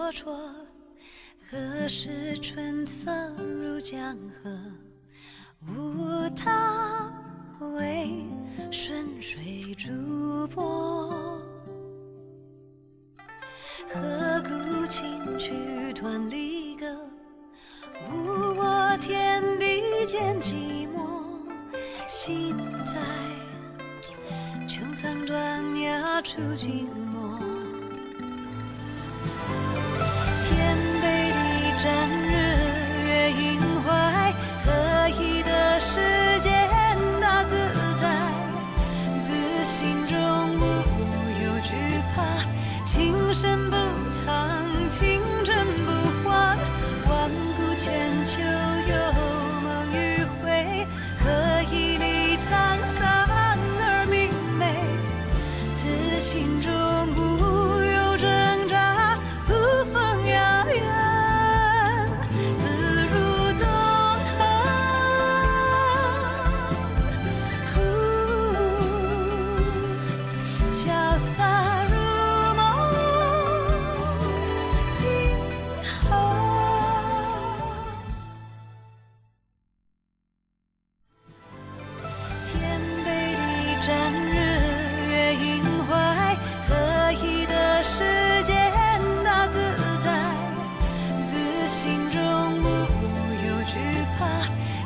灼灼，何时春色入江河？无他，为顺水逐波。何故轻曲断离歌？无我天地间寂寞。心在穹苍断崖处静默。天北地战，日月盈怀，合一的世间大自在，自心中无有惧怕，情深不藏，情真不换，万古千秋有梦与悔，何以里沧桑而明媚，自心中不有挣扎，扶风摇远，自如纵横。潇洒如梦，今后。天北地战，日月盈怀，合一的世间大自在，自心中无有惧怕，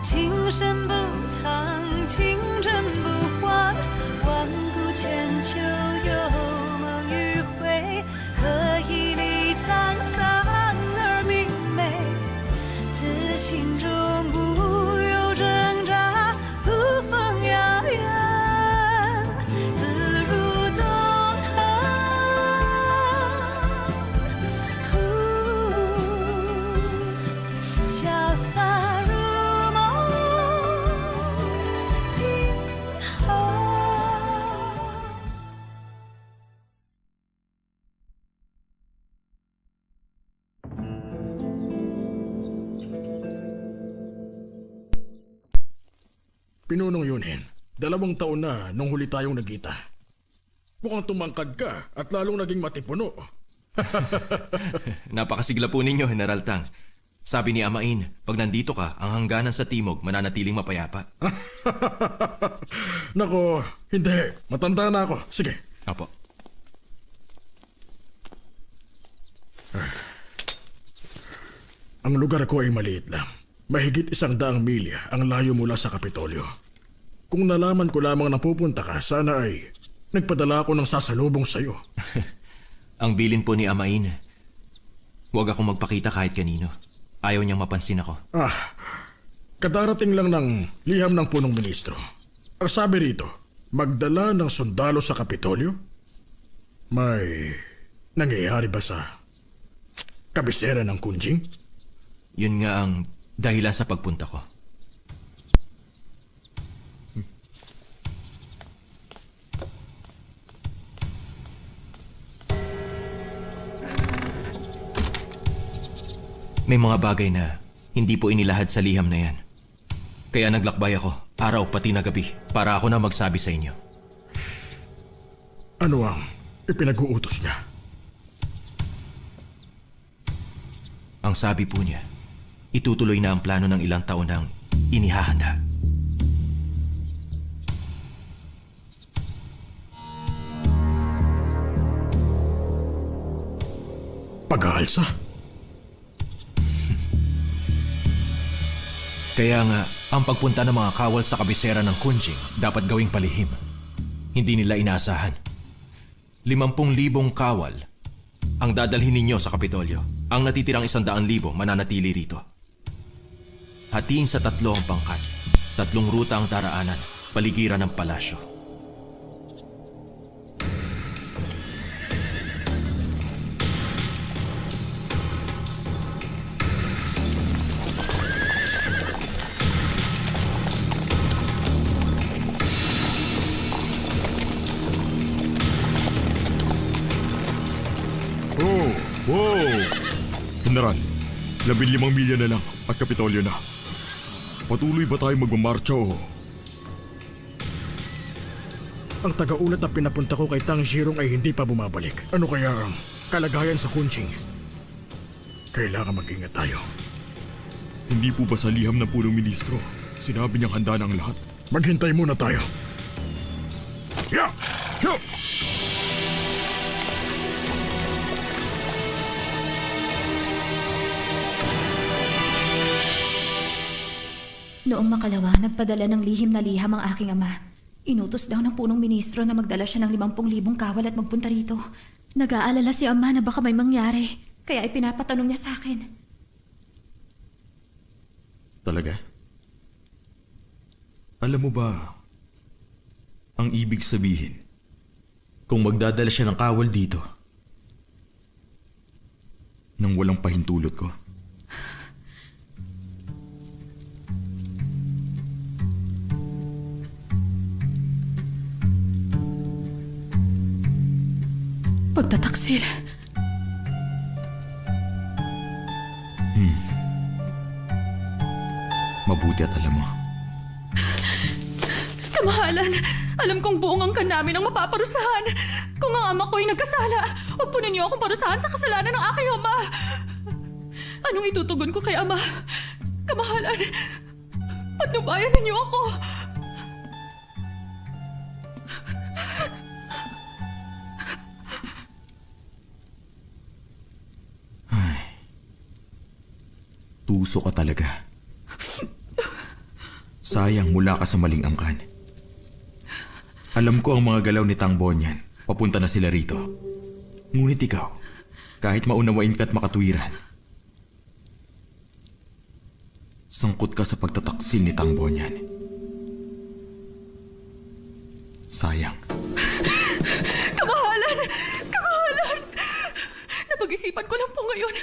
情深不藏，情真不换，万古千秋有梦与悔，何以里沧桑而明媚，自心中不有挣扎，扶风摇远，自如纵横。潇洒如梦，今后。Pinunong Yunin, 2 taon na nung huli tayong nagkita. Mukhang tumangkad ka at lalong naging matipuno. Napakasigla po ninyo, General Tang. Sabi ni Amain, pag nandito ka, ang hangganan sa timog mananatiling mapayapa. Nako, hindi. Matanda na ako. Sige. Apo. Ang lugar ko ay maliit lang. Mahigit 100 milya ang layo mula sa Kapitolyo. Kung nalaman ko lamang na pupunta ka, sana ay nagpadala ako ng sasalubong sa'yo. Ang bilin po ni Amain, huwag akong magpakita kahit kanino. Ayaw niyang mapansin ako. Kadarating lang ng liham ng punong ministro. Ang sabi rito, magdala ng sundalo sa Kapitolyo? May nangyayari ba sa kabisera ng Kunjing? Yun nga ang dahilan sa pagpunta ko. May mga bagay na hindi po inilahad sa liham na yan. Kaya naglakbay ako, araw pati na gabi, para ako na magsabi sa inyo. Ano ang ipinag-uutos niya? Ang sabi po niya, itutuloy na ang plano ng ilang taon nang inihahanda. Pag-aalsa? Kaya nga, ang pagpunta ng mga kawal sa kabisera ng Kunjing dapat gawing palihim. Hindi nila inaasahan. 50,000 kawal ang dadalhin ninyo sa Kapitolyo. Ang natitirang 100,000 mananatili rito. Hatiin sa 3 ang pangkat. 3 ruta ang daraanan, paligiran ng palasyo. Wow! General, 15 milya na lang at Kapitolyo na. Patuloy ba tayo magmamarcha o? Ang taga-ulat na pinapunta ko kay Tang Jirong ay hindi pa bumabalik. Ano kaya ang kalagayan sa Kunjing? Kailangan mag-ingat tayo. Hindi po ba sa liham ng punong ministro? Sinabi niyang handa na ang lahat. Maghintay muna tayo. Yeah! Yeah! Noong makalawa, nagpadala ng lihim na liham ang aking ama. Inutos daw ng punong ministro na magdala siya ng 50,000 kawal at magpunta rito. Nag-aalala si ama na baka may mangyari, kaya ipinapatanong niya sa akin. Talaga? Alam mo ba, ang ibig sabihin, kung magdadala siya ng kawal dito, nang walang pahintulot ko? Pagtataksil. Mabuti at alam mo. Kamahalan, alam kong buong angkan namin ang mapaparusahan. Kung ang ama ko'y nagkasala, huwag po ninyo akong parusahan sa kasalanan ng aking ama. Anong itutugon ko kay ama? Kamahalan, patnubayan ninyo ako. Tuso ka talaga. Sayang mula ka sa maling angkan. Alam ko ang mga galaw ni Tang Bonyan. Papunta na sila rito. Ngunit ikaw, kahit maunawain ka at makatwiran, sangkot ka sa pagtataksil ni Tang Bonyan. Sayang. Kamahalan! Kamahalan! Napag-isipan ko lang po ngayon.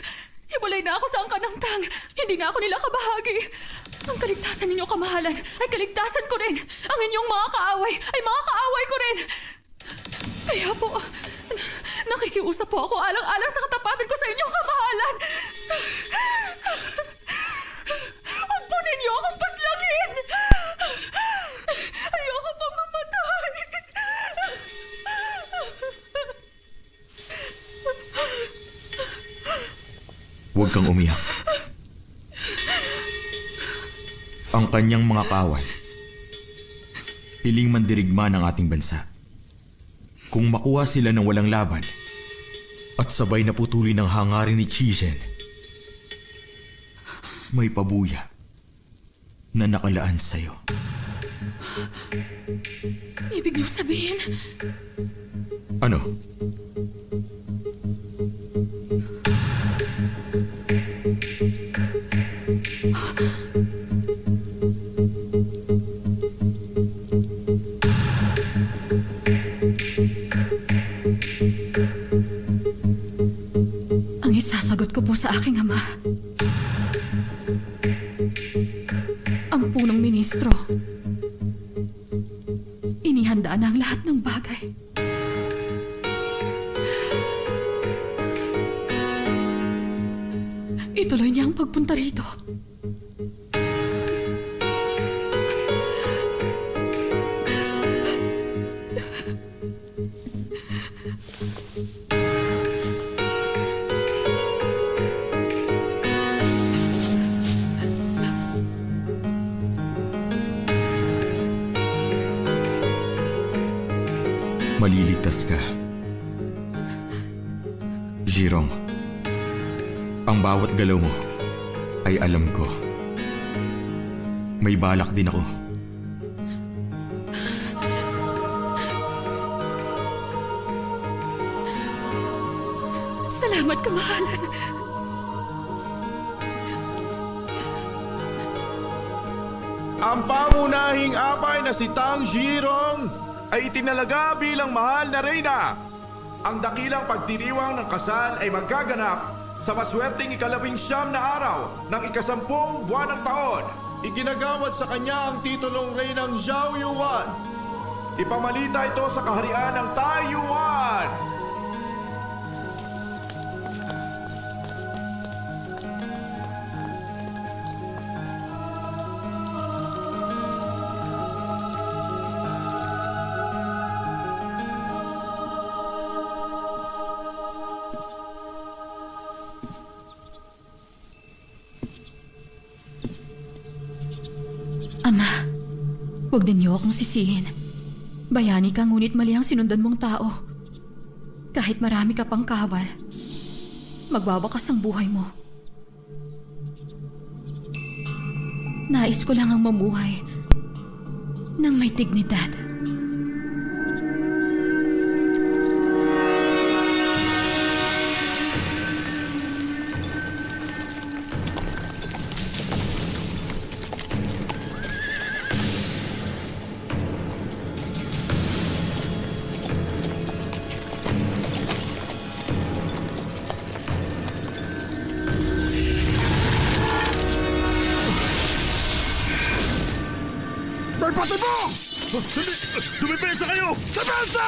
Hiwalay na ako sa angkan ng Tang. Hindi na ako nila kabahagi. Ang kaligtasan ninyo, kamahalan, ay kaligtasan ko rin. Ang inyong mga kaaway ay mga kaaway ko rin. Kaya po, nakikiusap po ako alang-alang sa katapatan ko sa inyong kamahalan. Huwag po ninyo akong paslangin. Ayoko pong mamatay. Huwag kang umiyak. Ang kanyang mga kawan, piling mandirigma ng ating bansa. Kung makuha sila ng walang laban at sabay na putuli ng hangarin ni Chisen, may pabuya na nakalaan sa'yo. Ibig niyo sabihin, Ano? ang isasagot ko po sa aking ama. Ang punong ministro. Inihanda na ang lahat ng bagay. Ituloy niya ang pagpunta rito. Maliligtas ka. Jirong, ang bawat galaw mo ay alam ko. May balak din ako. Salamat, kamahalan. Ang pangunahing apay na si Tang Jirong ay itinalaga bilang mahal na reyna. Ang dakilang pagdiriwang ng kasal ay magaganap sa maswerteng ika-19 na araw ng ika-10 buwan ng taon. Iginagawad sa kanya ang titulong reynang Zhao Yuan. Ipamalita ito sa kaharian ng Taiwan. Ama, huwag ninyo akong sisihin. Bayani ka ngunit mali ang sinundan mong tao. Kahit marami ka pang kawal, magwawakas ang buhay mo. Nais ko lang ang mamuhay ng may dignidad. May patay mo! Dumipensa kayo! Depensa!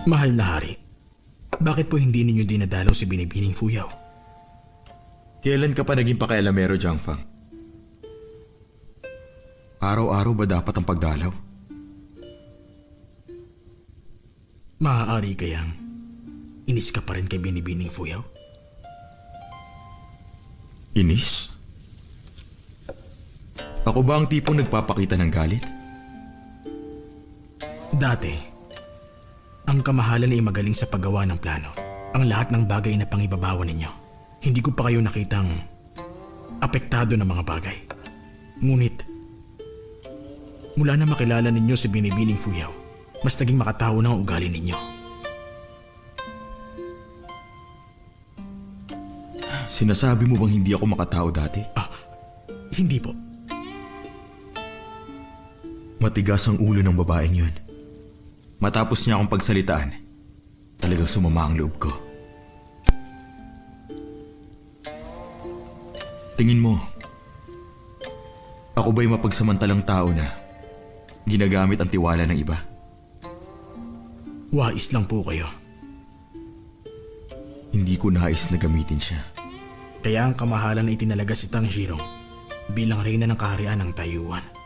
Mahal na hari, bakit po hindi ninyo dinadalaw si Binibining Fuyaw? Kailan ka pa naging pakialamero, Jiang Fang? Araw-araw ba dapat ang pagdalaw? Maaari kayang inis ka pa rin kay Binibining Fuyaw? Inis? Ako ba ang tipong nagpapakita ng galit? Dati, ang kamahalan ay magaling sa paggawa ng plano. Ang lahat ng bagay na pangibabawan ninyo. Hindi ko pa kayo nakitang apektado ng mga bagay. Ngunit, mula na makilala ninyo si Binibining Fuyaw, mas naging makatao na ang ugali ninyo. Sinasabi mo bang hindi ako makatao dati? Hindi po. Matigas ang ulo ng babaeng yun. Matapos niya akong pagsalitaan, talagang sumama ang loob ko. Tingin mo, ako ba'y mapagsamantalang tao na ginagamit ang tiwala ng iba? Wais lang po kayo. Hindi ko nais na gamitin siya. Kaya ang kamahalan ay itinalaga si Tang Zhirong bilang reyna ng kaharian ng Taiyuan.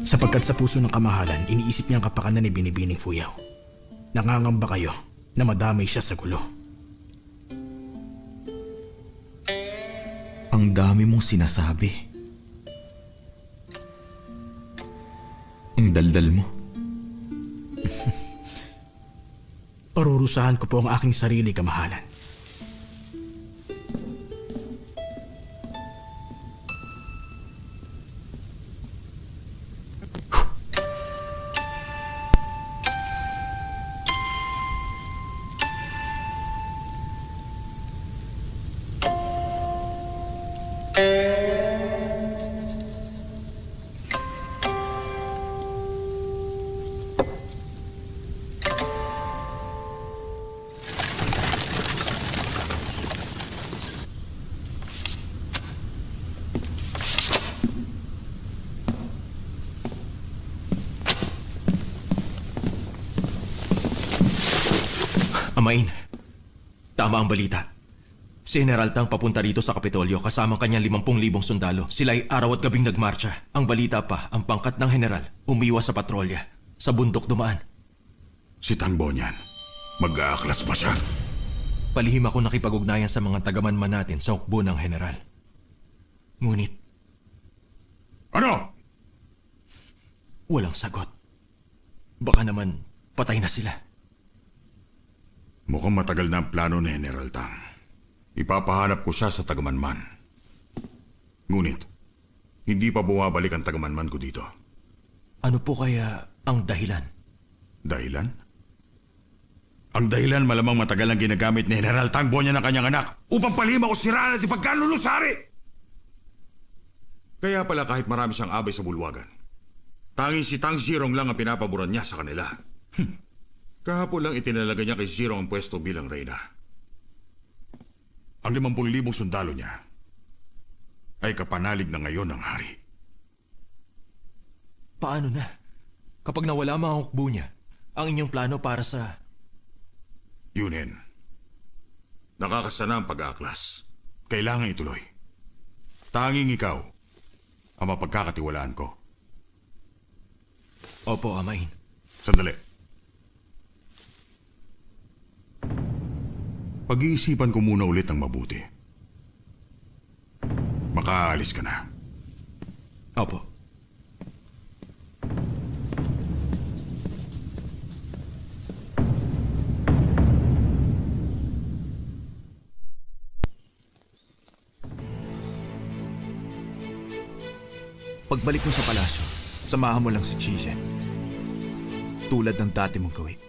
Sapagkat sa puso ng kamahalan, iniisip niya ang kapakanan ni Binibining Fuyaw. Nangangamba kayo na madamay siya sa gulo. Ang dami mong sinasabi. Ang daldal mo. Parurusahan ko po ang aking sarili, kamahalan. Amain, tama ang balita. Si General Tang papunta rito sa Kapitolyo kasama kanyang 50,000 sundalo. Sila ay araw at gabing nagmarcha. Ang balita pa, ang pangkat ng general umiwas sa patrolya. Sa bundok dumaan. Si Tang Bonyan, mag-aaklas pa siya. Palihim ako nakipag-ugnayan sa mga tagamanman natin sa hukbo ng general. Ngunit, Ano? walang sagot. Baka naman patay na sila. Mukhang matagal na ang plano ni General Tang. Ipapahanap ko siya sa tagamanman. Ngunit, hindi pa bumabalik ang tagamanman ko dito. Ano po kaya ang dahilan? Dahilan? Ang dahilan malamang matagal ang ginagamit ni General Tang Bonyan ng kanyang anak upang palima o siraan at ipagkalulusari. Kaya pala kahit marami siyang abay sa bulwagan, tanging si Tang Zirong lang ang pinapaboran niya sa kanila. Kahapon lang itinalaga niya kay Zirong ang pwesto bilang reyna. Ang 50,000 sundalo niya ay kapanalig na ngayon ng hari. Paano na? Kapag nawala ang mga hukbo niya, ang inyong plano para sa... Yunin, nakakasana ang pag-aaklas. Kailangan ituloy. Tanging ikaw ang mapagkakatiwalaan ko. Opo, Amain. Sandali. Pag-iisipan ko muna ulit ng mabuti. Makaalis ka na. Opo. Pagbalik mo sa palasyo, samahan mo lang si Chichen. Tulad ng dati mong gawin.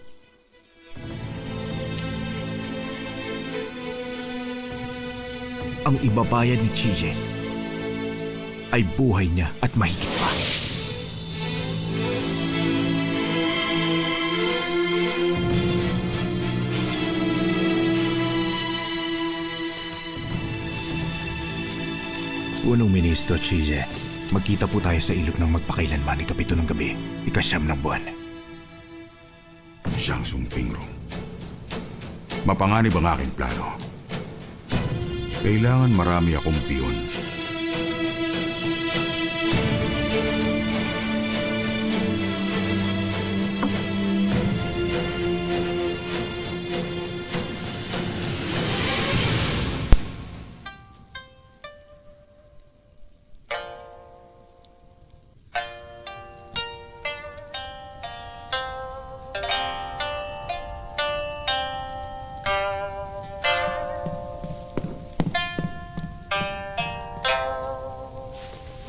Ang ibabayad ni Chichen ay buhay niya at mahigit pa. Punong Ministro Chichen, magkita po tayo sa ilog ng magpakailanman ikapito ng gabi, ikasyam ng buwan. Siyang Sumpingrong. Mapanganib ang aking plano. Kailangan marami akong piyon.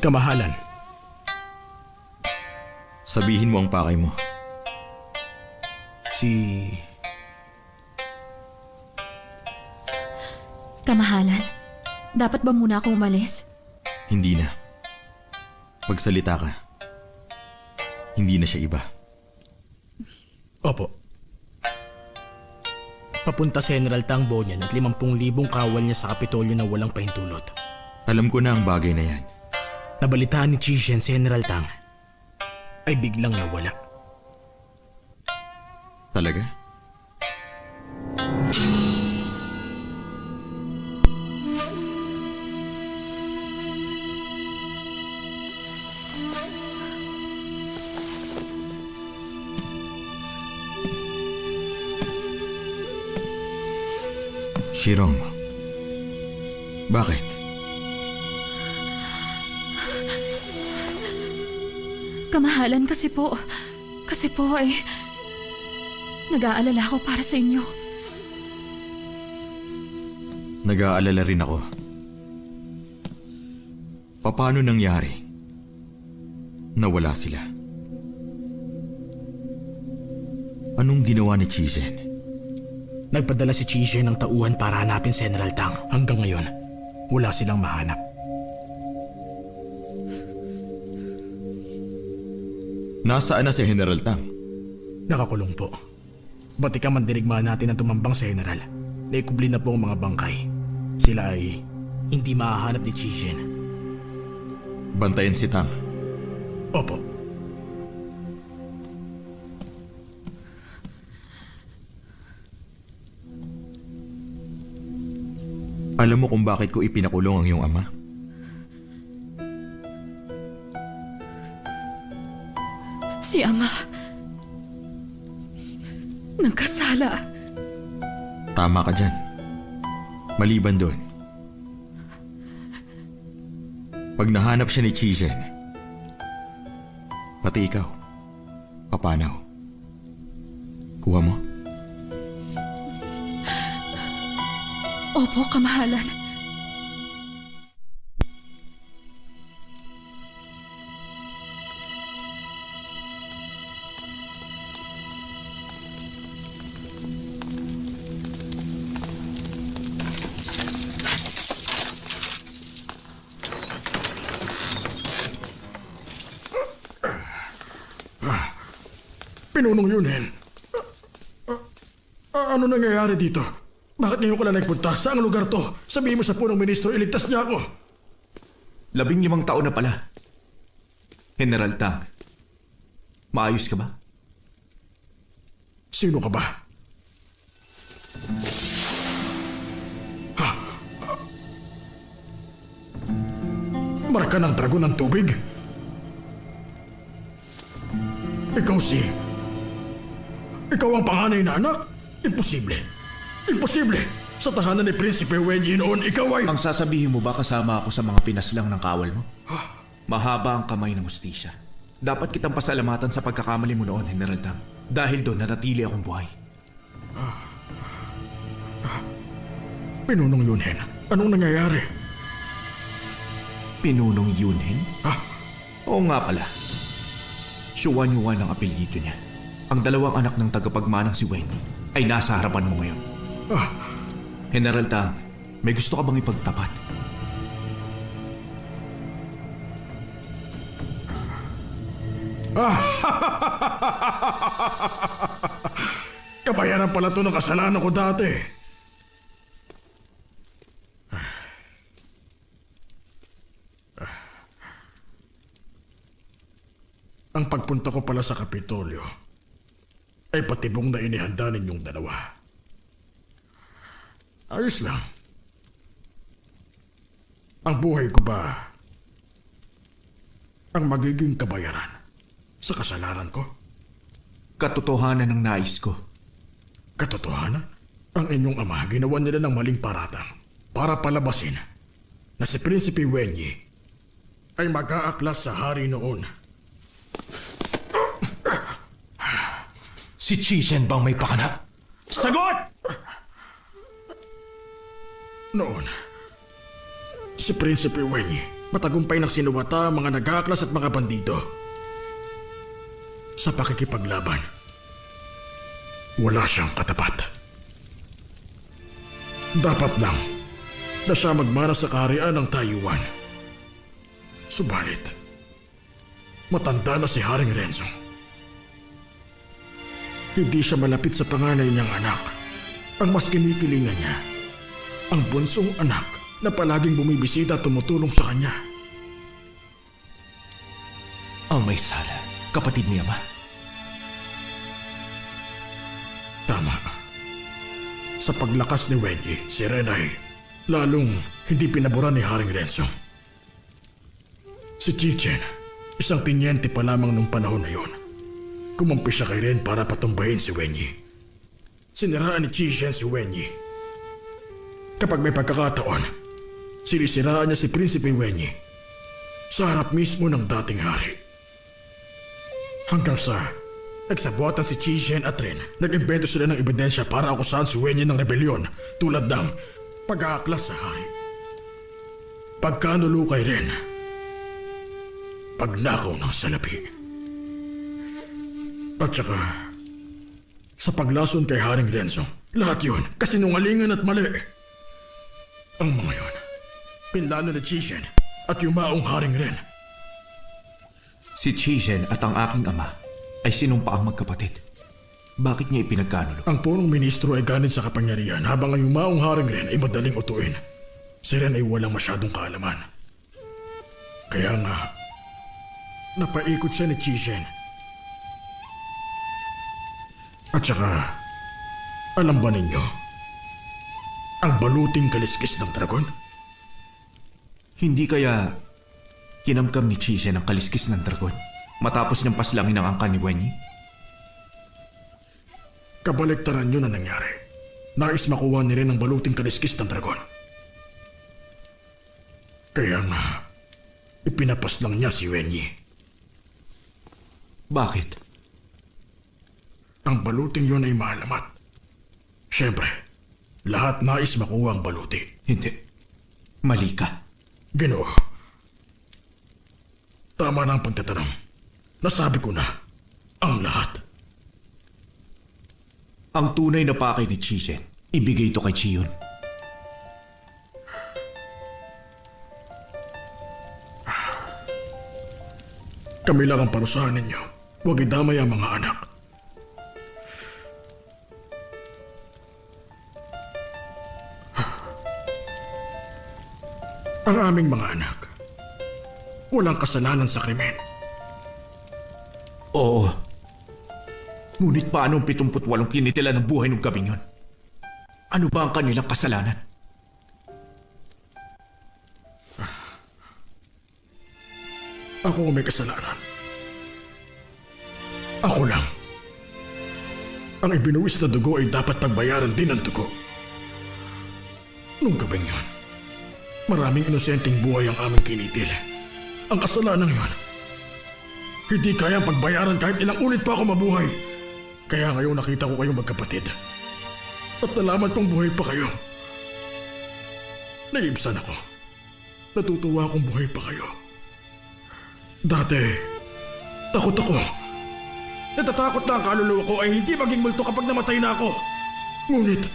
Kamahalan, Sabihin mo ang pakay mo. Kamahalan, dapat ba muna akong umalis? Hindi na. Pagsalita ka, hindi na siya iba. Opo. Papunta si General Tang Bonyan at 50,000 kawal niya sa Kapitolyo na walang pahintulot. Alam ko na ang bagay na yan. Nabalitaan ni Chichen si General Tang ay biglang nawala. Talaga? Shirong, bakit? Kamahalan, kasi po ay nag-aalala ako para sa inyo. Nag-aalala rin ako. Paano nangyari? Nawala sila. Anong ginawa ni Chichen? Nagpadala si Chichen ng tauhan para hanapin si General Tang. Hanggang ngayon, wala silang mahanap. Nasaan na si General Tang? Nakakulong po. Batika mandirigmaan natin ang tumambang sa General. Naikubli na po ang mga bangkay. Sila ay hindi mahahanap ni Chichen. Bantayan si Tang. Opo. Alam mo kung bakit ko ipinakulong ang iyong ama? Si Ama. Nagkasala. Tama ka dyan. Maliban doon. Pag nahanap siya ni Chijen, pati ikaw, papanaw. Kuha mo? Opo, kamahalan. Pinunong Yunhen. Ano nangyayari dito? Bakit ngayon ko lang nagpunta? Saang lugar to? Sabihin mo sa punong ministro, iligtas niya ako. 15 taon na pala. General Tang, maayos ka ba? Sino ka ba? Marka ng dragon ng tubig? Ikaw ang panganay na anak? Imposible. Imposible! Sa tahanan ni Prinsipe Wenyi noon, ikaw ay... Ang sasabihin mo ba kasama ako sa mga pinaslang ng kawal mo? Mahaba ang kamay ng hustisya. Dapat kitang pasalamatan sa pagkakamali mo noon, General Tang. Dahil doon nanatili akong buhay. Pinunong Yunhen, anong nangyayari? Pinunong Yunhen? Oo nga pala. Xuan Yuan ang apelyido niya. Ang dalawang anak ng tagapagmanang si Wenyi ay nasa harapan mo ngayon. General Tang, may gusto ka bang ipagtapat? Kabayaran pala to ng kasalanan ko dati. Ang pagpunta ko pala sa Kapitolyo ay patibong na inihanda ninyong dalawa. Ayos lang. Ang buhay ko ba ang magiging kabayaran sa kasalanan ko? Katotohanan ng nais ko. Katotohanan? Ang inyong ama ginawa nila ng maling paratang para palabasin na si Prinsipe Wenyi ay mag-aaklas sa hari noon. Si Chijen bang may pakana? Sagot! Noon, si Prinsipe Wenyi matagumpay ng sinuwata ang mga nag-aaklas at mga bandido. Sa pakikipaglaban, wala siyang katapat. Dapat lang na siya magmana sa kaharian ng Taiwan. Subalit, matanda na si Haring Renzo. Hindi siya malapit sa panganay niyang anak. Ang mas kinikilingan niya, ang bunsong anak na palaging bumibisita at tumutulong sa kanya. Ang may sala, kapatid ni Ama. Tama. Sa paglakas ni Wenyi, si Renay, lalong hindi pinaboran ni Haring Renzo. Si Chichen, isang tinyente pa lamang nung panahon na yun. Kumampi siya kay Ren para patumbahin si Wenyi. Siniraan ni Chichen si Wenyi. Kapag may pagkakataon, sinisiraan niya si Prinsipe Wenyi sa harap mismo ng dating hari. Hanggang sa nagsabuatan si Chichen at Ren, nag-imbento sila ng ebidensya para akusahan si Wenyi ng rebelyon tulad ng pag-aaklas sa hari, pagkanulo kay Ren, pagnakaw ng salapi. At saka, sa paglason kay Haring Renzo, lahat yun kasinungalingan at mali. Ang mga yun, pinlano ni Chichen at yumaong Haring Ren. Si Chichen at ang aking ama ay sinumpaang magkapatid. Bakit niya ipinagkanulo? Ang punong ministro ay ganit sa kapangyarihan habang ang yumaong Haring Ren ay madaling utuin. Si Ren ay walang masyadong kaalaman. Kaya nga, napaikot siya ni Chichen. At saka, alam ba ninyo, Ang baluting kaliskis ng dragon? Hindi kaya kinamkam ni Chise ng kaliskis ng dragon matapos niyang paslangin ang angkan ni Wenyi? Kabaliktaran yun ang nangyari. Nais makuha ni rin ang baluting kaliskis ng dragon. Kaya nga, ipinapaslang niya si Wenyi. Bakit? Ang baluting yun ay mahalamat. Siyempre, lahat nais makuha ang baluti. Hindi. Mali ka. Ginoo. Tama na ang pagtatanong. Nasabi ko na, ang lahat. Ang tunay na pakay ni Chise, ibigay ito kay Chiyon. Kami lang ang parusahan ninyo. Huwag idamay ang mga anak. Ang aming mga anak, walang kasalanan sa krimen. Oo. Ngunit paano ang 78 kinitila ng buhay ng gabing yun? Ano ba ang kanilang kasalanan? Ako ang may kasalanan. Ako lang. Ang ibinuwis na dugo ay dapat pagbayaran din ng dugo. Nung gabing yun, maraming inosenteng buhay ang aming kinitil. Ang kasalanan yun, hindi kayang pagbayaran kahit ilang ulit pa ako mabuhay. Kaya ngayon nakita ko kayong magkapatid. At nalaman kong buhay pa kayo. Naibsan ako. Natutuwa akong buhay pa kayo. Dati, takot ako. Natatakot na ang kaluluwa ko ay hindi maging multo kapag namatay na ako. Ngunit,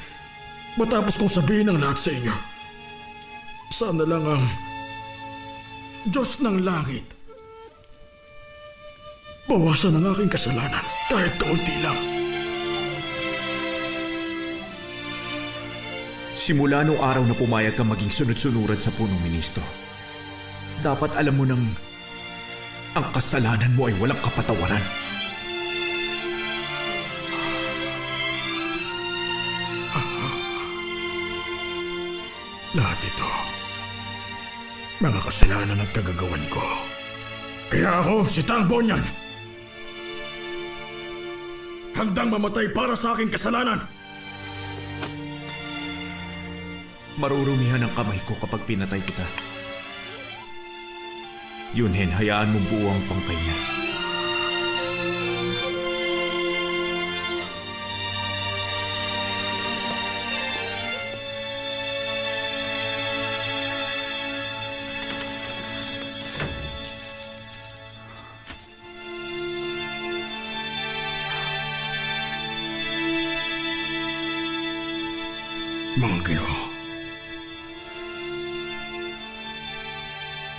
matapos kong sabihin ang lahat sa inyo, sana lang ang Diyos ng langit bawasan ang aking kasalanan kahit kaunti lang. Simula nung araw na pumayag ka maging sunod-sunuran sa punong ministro, dapat alam mo nang ang kasalanan mo ay walang kapatawaran. Lahat ito, mga kasalanan at kagagawan ko. Kaya ako, si Tang Bonyan, handang mamatay para sa aking kasalanan. Marurumihan ang kamay ko kapag pinatay kita. Yunhen, hayaan mong buo ang pangkay niya. Mga Ginoo,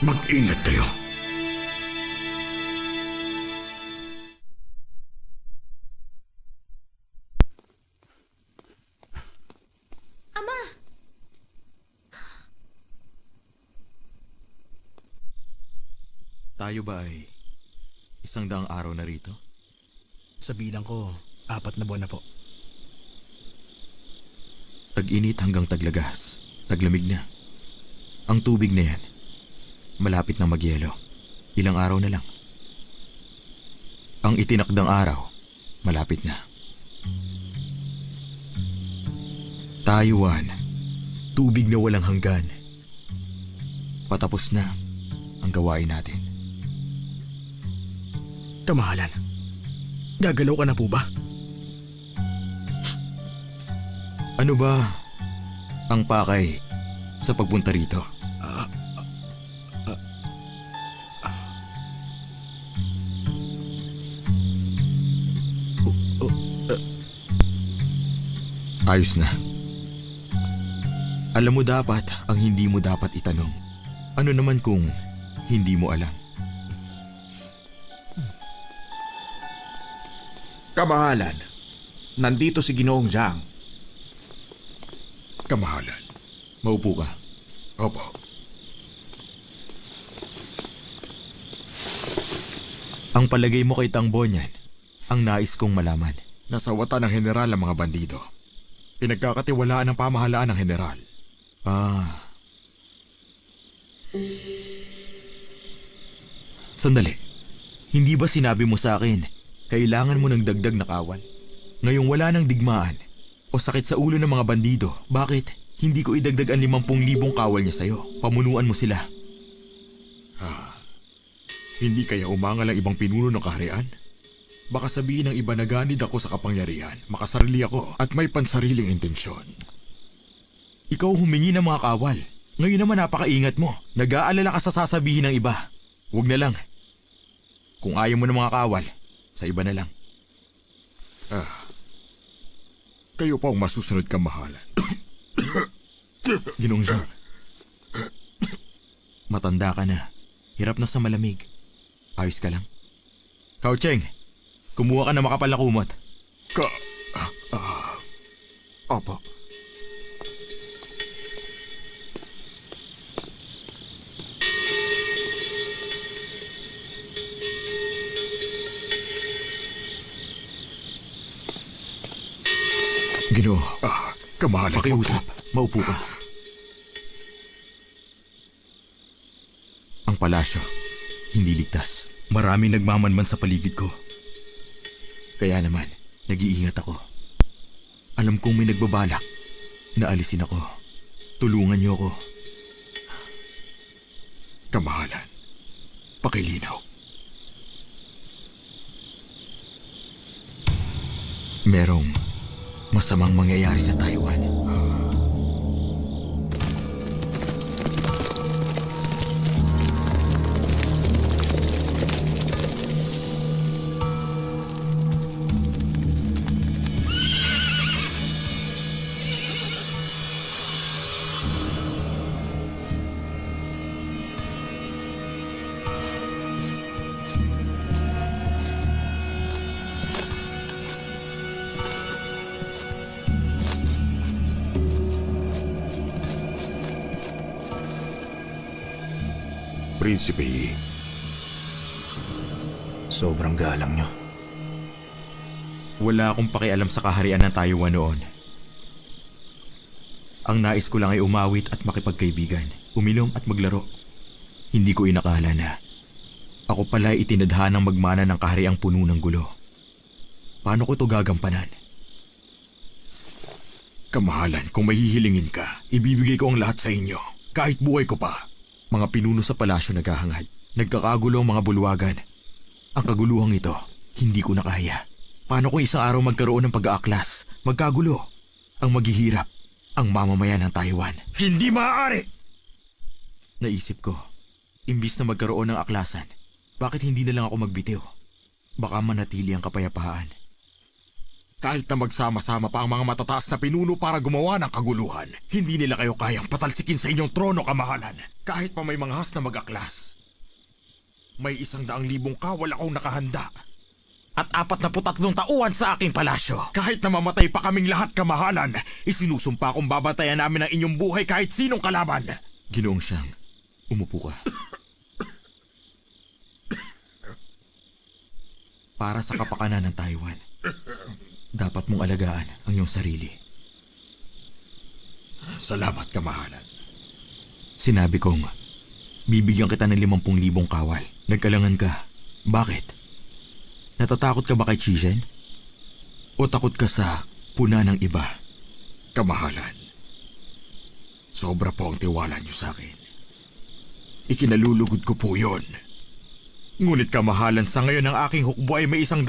mag-ingat kayo. Ama! Tayo ba ay 100 araw na rito? Sa bilang ko, 4 na buwan na po. Tag-init hanggang taglagas. Taglamig na. Ang tubig na yan, malapit na magyelo. Ilang araw na lang. Ang itinakdang araw, malapit na. Taiwan, tubig na walang hanggan. Patapos na ang gawain natin. Kamahalan, gagalaw ka na po ba? Ano ba ang pakay sa pagpunta rito? Ayos na. Alam mo dapat ang hindi mo dapat itanong. Ano naman kung hindi mo alam? Kamahalan, nandito si Ginoong Zhang. Kamahalan. Maupo ka. Opo. Ang palagay mo kay Tang Bonyan, ang nais kong malaman. Nasawatan ng general ang mga bandido. Pinagkakatiwalaan ng pamahalaan ng general. Sandali. Hindi ba sinabi mo sa akin, kailangan mo ng dagdag na kawal? Ngayong wala ng digmaan o sakit sa ulo ng mga bandido, bakit hindi ko idagdag ang 50,000 kawal niya sa'yo? Pamunuan mo sila. Hindi kaya umangal ang ibang pinuno ng kaharian? Baka sabihin ng iba na ganid ako sa kapangyarihan, makasarili ako at may pansariling intensyon. Ikaw humingi ng mga kawal. Ngayon naman napakaingat mo. Nag-aalala ka sa sasabihin ng iba. Huwag na lang. Kung ayaw mo ng mga kawal, sa iba na lang. Kayo pa ang masusunod kamahalan. Ginoong Jean, matanda ka na. Hirap na sa malamig. Ayos ka lang. Kao Cheng, kumuha ka na makapal na kumot. Opo. Ginoo, Kamahalan. pakiusap. Maupo ka. Ang palasyo, hindi ligtas. Maraming nagmamanman sa paligid ko. Kaya naman, nag-iingat ako. Alam kong may nagbabalak na alisin ako. Tulungan niyo ako. Kamahalan. Pakilinaw. Merong masamang mangyayari sa Taiwan. Prinsipe Yi. Sobrang galang niyo. Wala akong pakialam sa kaharian ng Taiwan noon. Ang nais ko lang ay umawit at makipagkaibigan, uminom at maglaro. Hindi ko inakala na ako pala ay itinadhanang magmana ng kahariang puno ng gulo. Paano ko ito gagampanan? Kamahalan, kung mahihilingin ka, ibibigay ko ang lahat sa inyo. Kahit buhay ko pa. Mga pinuno sa palasyo naghahangad. Nagkakagulo ang mga bulwagan. Ang kaguluhang ito, hindi ko na kaya. Paano kung isang araw magkaroon ng pag-aaklas? Magkagulo. Ang maghihirap, ang mamamayan ng Taiwan. Hindi maaari! Naisip ko, imbis na magkaroon ng aklasan, bakit hindi na lang ako magbitiw? Baka manatili ang kapayapaan. Kahit na magsama-sama pa ang mga matataas na pinuno para gumawa ng kaguluhan, hindi nila kayo kayang patalsikin sa inyong trono, kamahalan. Kahit pa may mga has na mag-aklas. May 100,000 kawal akong nakahanda. At 43 tauhan sa aking palasyo. Kahit na mamatay pa kaming lahat, kamahalan, isinusumpa kong babatayan namin ang inyong buhay kahit sinong kalaban. Ginoong Siyang, umupo ka. Para sa kapakanan ng Taiwan, dapat mong alagaan ang iyong sarili. Salamat, kamahalan. Sinabi kong, bibigyan kita ng 50,000 kawal. Nagkalangan ka. Bakit? Natatakot ka ba kay Chizhen? O takot ka sa puna ng iba? Kamahalan, sobra po ang tiwala niyo sa akin. Ikinalulugod ko po yun. Ngunit kamahalan, sa ngayon ang aking hukbo ay may 100,000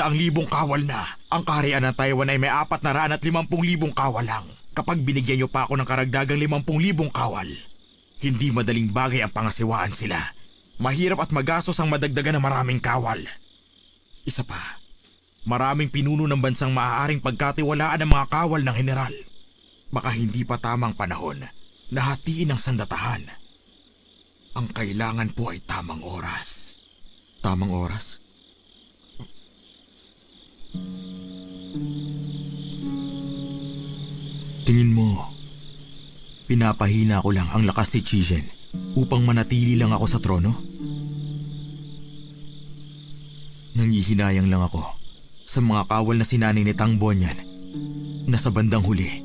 kawal na. Ang kaharian ng Taiwan ay may 450,000 kawal lang. Kapag binigyan niyo pa ako ng karagdagang 50,000 kawal, hindi madaling bagay ang pangasiwaan sila. Mahirap at magastos ang madagdagan ng maraming kawal. Isa pa, maraming pinuno ng bansang maaaring pagkatiwalaan ng mga kawal ng general. Baka hindi pa tamang panahon na hatiin ang sandatahan. Ang kailangan po ay tamang oras. Tamang oras? Tingin mo, pinapahina ko lang ang lakas ni Chizhen upang manatili lang ako sa trono? Nangihinayang lang ako sa mga kawal na sinani ni Tang Bonyan na sa bandang huli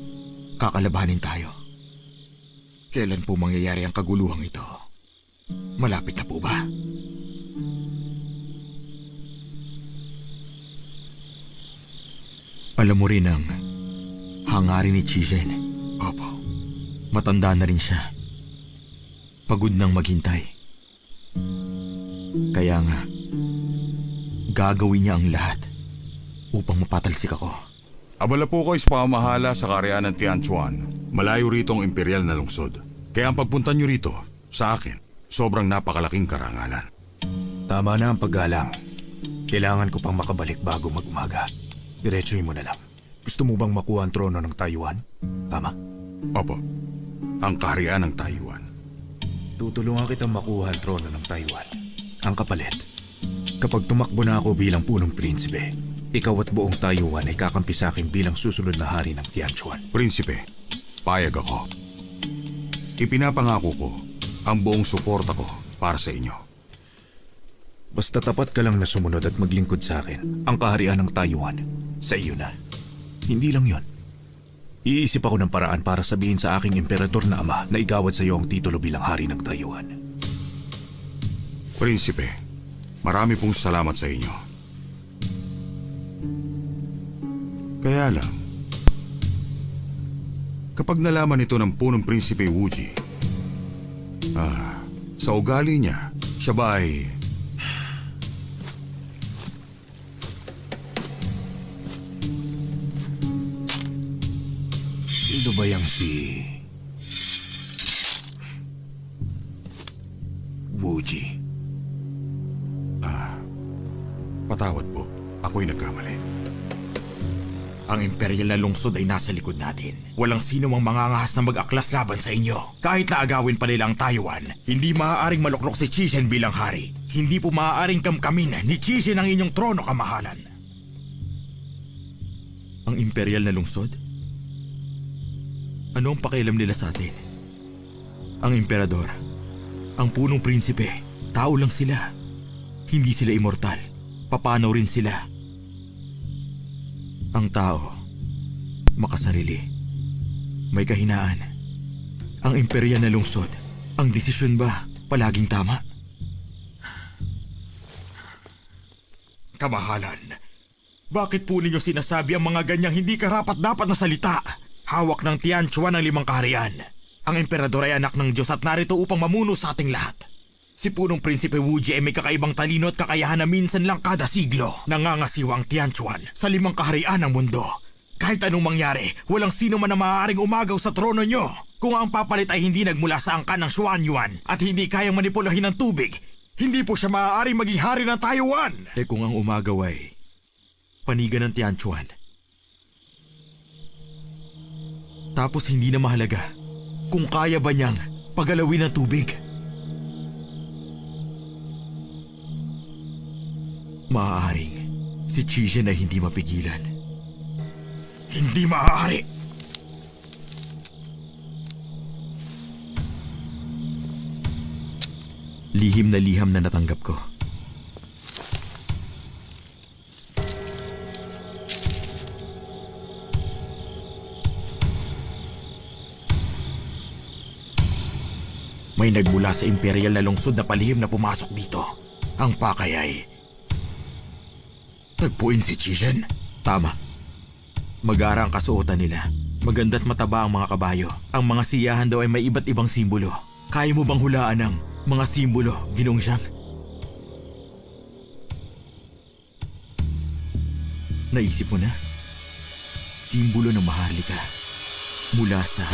Kakalabanin tayo. Kailan po mangyayari ang kaguluhang ito? Malapit na po ba? Alam mo rin ang hangarin ni Chichen. Opo. Matanda na rin siya. Pagod nang maghintay. Kaya nga, gagawin niya ang lahat upang mapatalsik ako. Abala po ko sa pamamahala sa karyaan ng Tianchuan. Malayo rito ang imperial na lungsod. Kaya ang pagpunta nyo rito, sa akin, sobrang napakalaking karangalan. Tama na ang pag-alam. Kailangan ko pang makabalik bago mag-umaga. Diretsuhin mo na lang. Gusto mo bang makuha ang trono ng Taiwan? Tama? Opo, ang kaharian ng Taiwan. Tutulungan kitang makuha ang trono ng Taiwan. Ang kapalit, kapag tumakbo na ako bilang punong prinsipe, ikaw at buong Taiwan ay kakampi sa akin bilang susunod na hari ng Tianchuan. Prinsipe, payag ako. Ipinapangako ko ang buong suporta ko para sa inyo. Basta tapat ka lang na sumunod at maglingkod sa akin, ang kaharian ng Taiwan, sa iyo na. Hindi lang yon. Iisip ako ng paraan para sabihin sa aking emperador na ama na igawad sa iyo ang titulo bilang hari ng Taiwan. Prinsipe, marami pong salamat sa inyo. Kaya lang, kapag nalaman ito ng punong Prinsipe Wuji, sa ugali niya, siya ba ay... Sino ba yang si... Wuji? Patawad po, ako'y nagkamali. Ang imperial na lungsod ay nasa likod natin. Walang sino mang mangangahas na mag-aklas laban sa inyo. Kahit na agawin pa nila ang Taiwan, hindi maaaring maluklok si Chichen bilang hari. Hindi po maaaring kamkamin ni Chichen ang inyong trono, kamahalan. Ang imperial na lungsod? Ano ang pakialam nila sa atin? Ang emperador, ang punong prinsipe, tao lang sila. Hindi sila immortal. Papanaw rin sila. Ang tao, makasarili, may kahinaan. Ang imperial na lungsod, ang desisyon ba palaging tama? Kamahalan, bakit po ninyo sinasabi ang mga ganyang hindi karapat-dapat na salita? Hawak ng Tianchuan ang 5 kaharian. Ang emperador ay anak ng Diyos at narito upang mamuno sa ating lahat. Si punong Prinsipe Wuji ay may kakaibang talino at kakayahan na minsan lang kada siglo. Nangangasiwa ang Tianchuan sa 5 kaharian ng mundo. Kahit anong mangyari, walang sino man na maaaring umagaw sa trono nyo. Kung ang papalit ay hindi nagmula sa angkan ng Xuanyuan at hindi kayang manipulahin ng tubig, hindi po siya maaaring maging hari ng Taiwan. Kung ang umagaw ay panigan ng Tianchuan, tapos hindi na mahalaga kung kaya ba niyang pagalawin ng tubig. Maaaring si Chichen ay hindi mapigilan. Hindi maaari! Lihim na natanggap ko. May nagmula sa imperial na lungsod na palihim na pumasok dito. Ang pakay ay... tagpuin si Chichen? Tama. Magara ang kasuotan nila. Maganda't mataba ang mga kabayo. Ang mga siyahan daw ay may iba't ibang simbolo. Kaya mo bang hulaan ang mga simbolo, Ginoong Xiang? Naisip mo na? Simbolo ng maharlika mula sa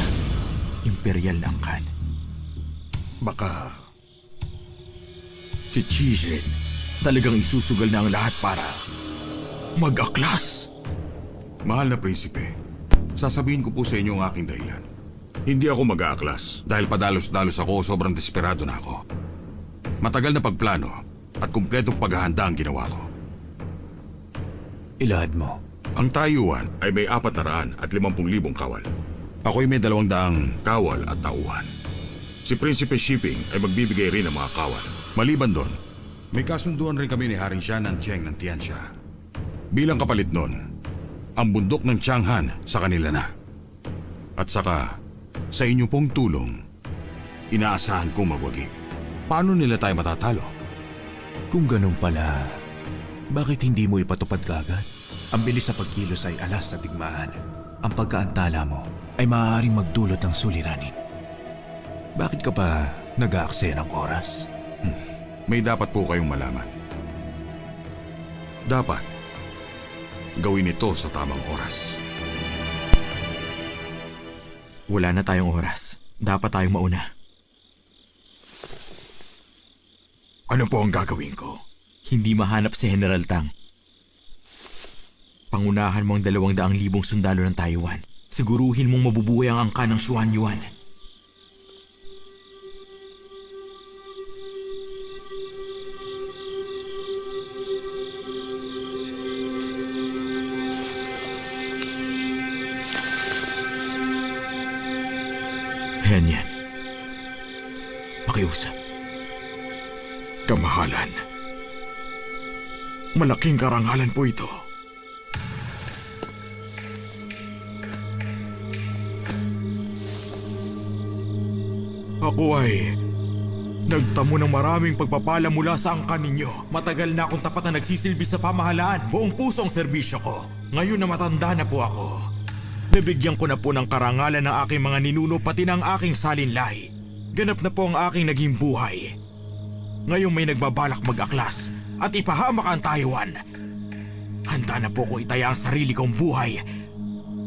imperial na angkan. Baka si Chichen talagang isusugal na ang lahat para mag-aklas. Mahal na Prinsipe, sasabihin ko po sa inyo ang aking dahilan. Hindi ako mag-aaklas dahil padalos-dalos ako, sobrang desperado na ako. Matagal na pagplano at kumpletong paghahanda ang ginawa ko. Ilahad mo. Ang Taiwan ay may 450,000 kawal. Ako'y may 200 kawal at tauhan. Si Prinsipe Shipping ay magbibigay rin ng mga kawal. Maliban doon, may kasunduan rin kami ni Haring Shannan Cheng ng Tianxia. Bilang kapalit noon, ang bundok ng Chang'an sa kanila na. At saka, sa inyo pong tulong, inaasahan kong magwagi. Paano nila tayo matatalo? Kung ganun pala, bakit hindi mo ipatupad kagad? Ang bilis sa pagkilos ay alas sa digmaan. Ang pagkaantala mo ay maaaring magdulot ng suliranin. Bakit ka pa nag-aaksaya ng oras? May dapat po kayong malaman. Dapat gawin ito sa tamang oras. Wala na tayong oras. Dapat tayong mauna. Ano po ang gagawin ko? Hindi mahanap si General Tang. Pangunahan mo ang 200,000 sundalo ng Taiwan. Siguruhin mong mabubuhay ang angka ng Xuanyuan. Henyan. Pakiusap. Kamahalan. Malaking karangalan po ito. Ako ay nagtamo ng maraming pagpapala mula sa angkan ninyo. Matagal na akong tapat na nagsisilbi sa pamahalaan. Buong puso ang serbisyo ko. Ngayon na matanda na po ako. Nabigyan ko na po ng karangalan ng aking mga ninuno pati ng aking salinlahi. Ganap na po ang aking naging buhay. Ngayon may nagbabalak mag-aklas at ipahamak ang Taiwan. Handa na po kong itaya ang sarili kong buhay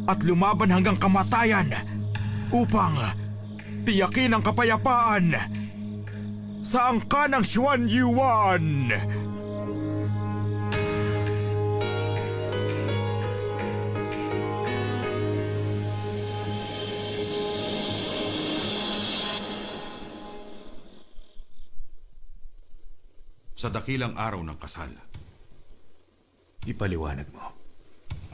at lumaban hanggang kamatayan upang tiyakin ang kapayapaan sa angka ng Xuanyuan. Sa dakilang araw ng kasal. Ipaliwanag mo.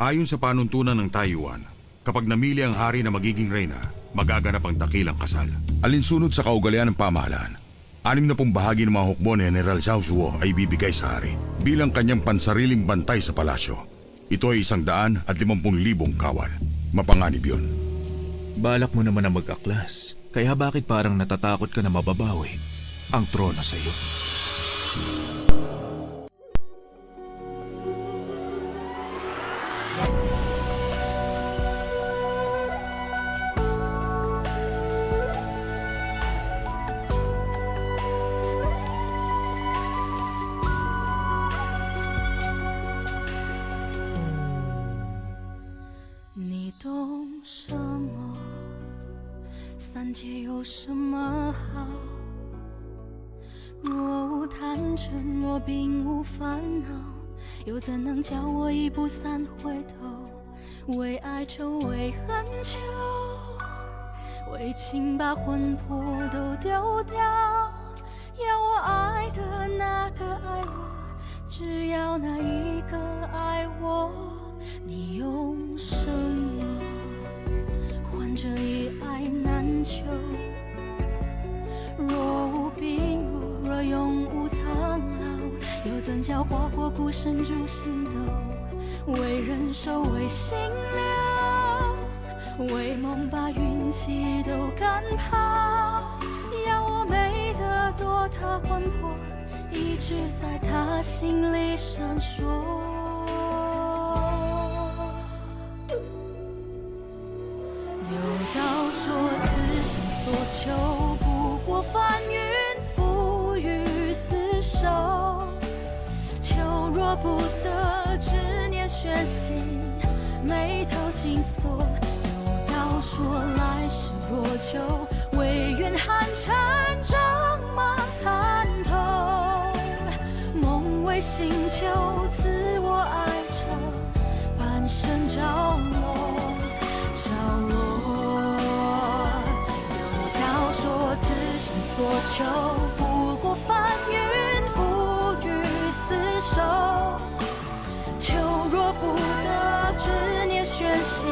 Ayon sa panuntunan ng Taiwan, kapag namili ang hari na magiging reyna, magaganap ang dakilang kasal. Alinsunod sa kaugalian ng pamahalaan, 60 bahagi ng mga hukbo ni General Zhao Zuo ay bibigay sa hari bilang kanyang pansariling bantay sa palasyo. Ito ay 150,000 kawal. Mapanganib yun. Balak mo naman na mag-aklas. Kaya bakit parang natatakot ka na mababawi ang trono sa iyo?又怎能叫我一步三回头？为爱愁，为恨求，为情把魂魄都丢掉。要我爱的那个爱我，只要那一个爱我。你用什么换这一爱难求？若无病弱，若永无苍老。又怎叫花火孤身助心斗？为人守，为心留，为梦把运气都赶跑。要我美得多，他魂魄一直在他心里闪烁。有道说，此心所求，不过翻云覆雨厮守。若不得，执念悬心，眉头紧锁。有道说，来世若求，唯愿寒蝉仗马参透。梦为星球，赐我哀愁，半生着落，着落。有道说，此心所求，不过翻云覆雨厮守。若不得，执念悬心，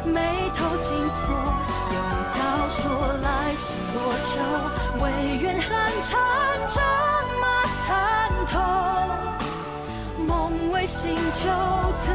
眉头紧锁。有道说，来世若求，唯愿寒蝉仗马参透。梦为星球，赐